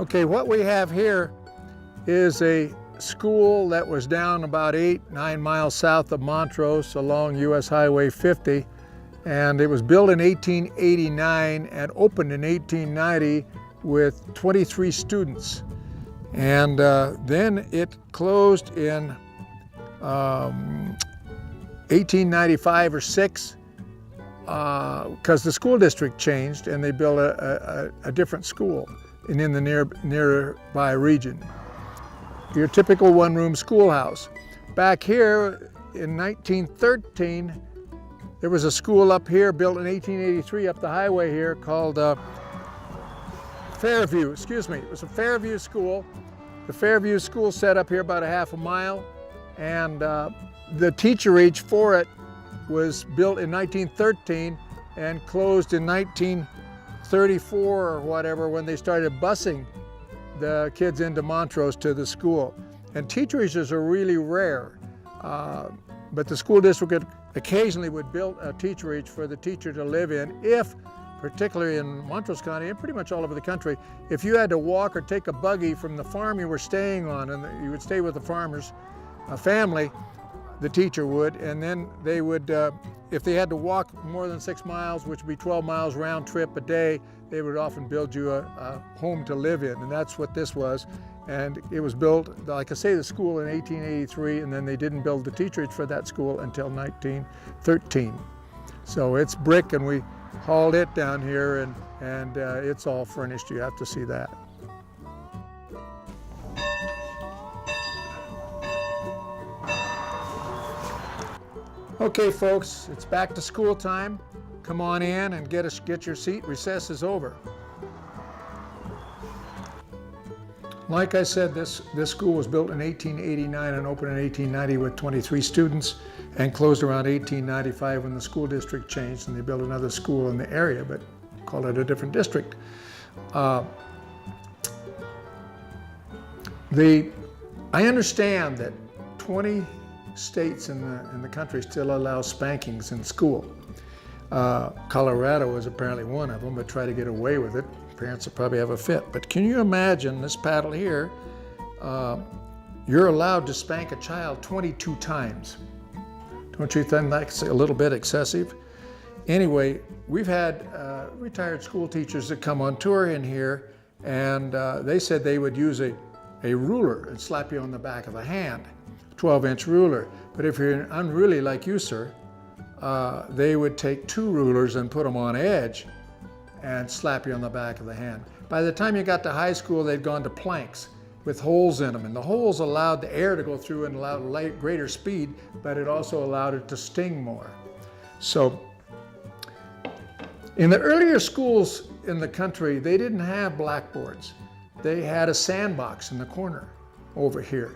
Okay, what we have here is a school that was down about 8-9 miles south of Montrose along US Highway 50, and it was built in 1889 and opened in 1890 with 23 students. And then it closed in 1895 or 6 because the school district changed and they built a different school in the nearby region. Your typical one-room schoolhouse. Back here in 1913, there was a school up here built in 1883 up the highway here called Fairview, excuse me. It was a Fairview school. The Fairview school set up here about a half a mile, and the Teacherage for it was built in 1913 and closed in 1934 or whatever when they started busing the kids into Montrose to the school. And teacherages are really rare, but the school district occasionally would build a teacherage for the teacher to live in if, particularly in Montrose County and pretty much all over the country, if you had to walk or take a buggy from the farm you were staying on, and you would stay with the farmer's family, the teacher would, and then they would, if they had to walk more than 6 miles, which would be 12 miles round trip a day, they would often build you a home to live in, and that's what this was. And it was built, like I say, the school in 1883, and then they didn't build the teacherage for that school until 1913. So it's brick, and we hauled it down here, and it's all furnished. You have to see that. Okay, folks, it's back to school time. Come on in and get your seat. Recess is over. Like I said, this school was built in 1889 and opened in 1890 with 23 students, and closed around 1895 when the school district changed and they built another school in the area, but called it a different district. I understand that 20 states in the country still allow spankings in school. Colorado is apparently one of them, but try to get away with it. Parents will probably have a fit. But can you imagine this paddle here? You're allowed to spank a child 22 times. Don't you think that's a little bit excessive? Anyway, we've had retired school teachers that come on tour in here, and they said they would use a ruler and slap you on the back of the hand, 12-inch ruler. But if you're unruly like you, sir, they would take 2 rulers and put them on edge and slap you on the back of the hand. By the time you got to high school, they'd gone to planks with holes in them, and the holes allowed the air to go through and allowed greater speed, but it also allowed it to sting more. So in the earlier schools in the country, they didn't have blackboards. They had a sandbox in the corner over here,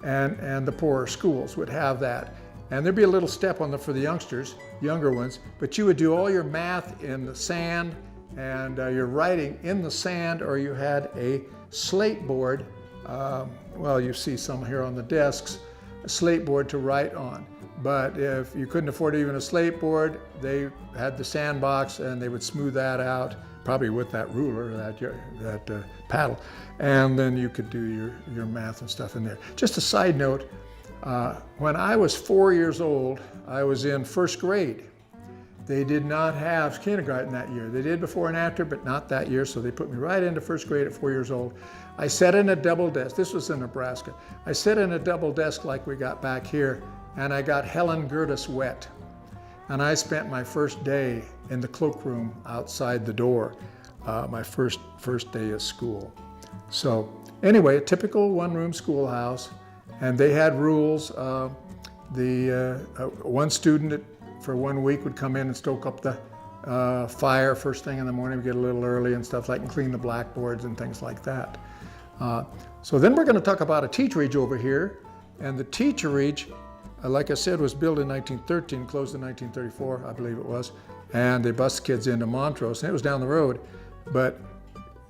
and the poorer schools would have that. And there'd be a little step on for the youngsters, younger ones, but you would do all your math in the sand and your writing in the sand, or you had a slate board. Well, you see some here on the desks, a slate board to write on. But if you couldn't afford even a slate board, they had the sandbox, and they would smooth that out, probably with that ruler, that paddle, and then you could do your math and stuff in there. Just a side note, when I was 4 years old, I was in first grade. They did not have kindergarten that year. They did before and after, but not that year, so they put me right into first grade at 4 years old. I sat in a double desk. This was in Nebraska. I sat in a double desk like we got back here, and I got Helen Gertis wet. And I spent my first day in the cloakroom outside the door, my first day of school. So anyway, a typical one-room schoolhouse, and they had rules. One student for 1 week would come in and stoke up the fire first thing in the morning. We get a little early and stuff like, and clean the blackboards and things like that. So then we're going to talk about a teacherage over here, and the teacherage, like I said, was built in 1913, closed in 1934, I believe it was, and they bused kids into Montrose, and it was down the road. But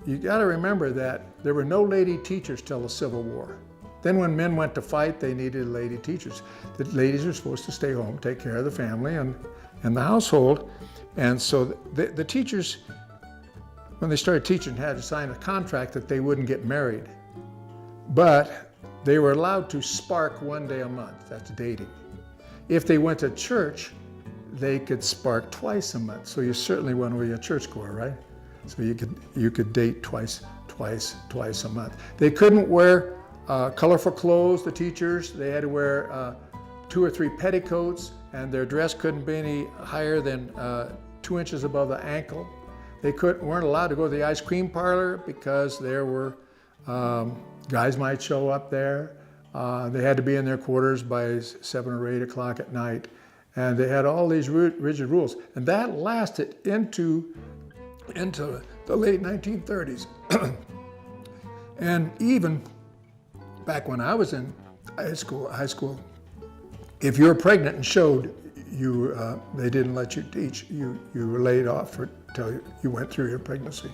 you got to remember that there were no lady teachers till the Civil War. Then when men went to fight, they needed lady teachers. The ladies are supposed to stay home, take care of the family and the household. And so the teachers when they started teaching, had to sign a contract that they wouldn't get married. But they were allowed to spark 1 day a month. That's dating. If they went to church, they could spark twice a month. So you certainly want to be a churchgoer, right? So you could date twice a month. They couldn't wear colorful clothes, the teachers. They had to wear 2 or 3 petticoats, and their dress couldn't be any higher than 2 inches above the ankle. They weren't allowed to go to the ice cream parlor because there were guys might show up there. They had to be in their quarters by 7 or 8 o'clock at night. And they had all these rigid rules. And that lasted into the late 1930s. And even back when I was in high school, if you were pregnant and showed, they didn't let you teach. You were laid off until you went through your pregnancy.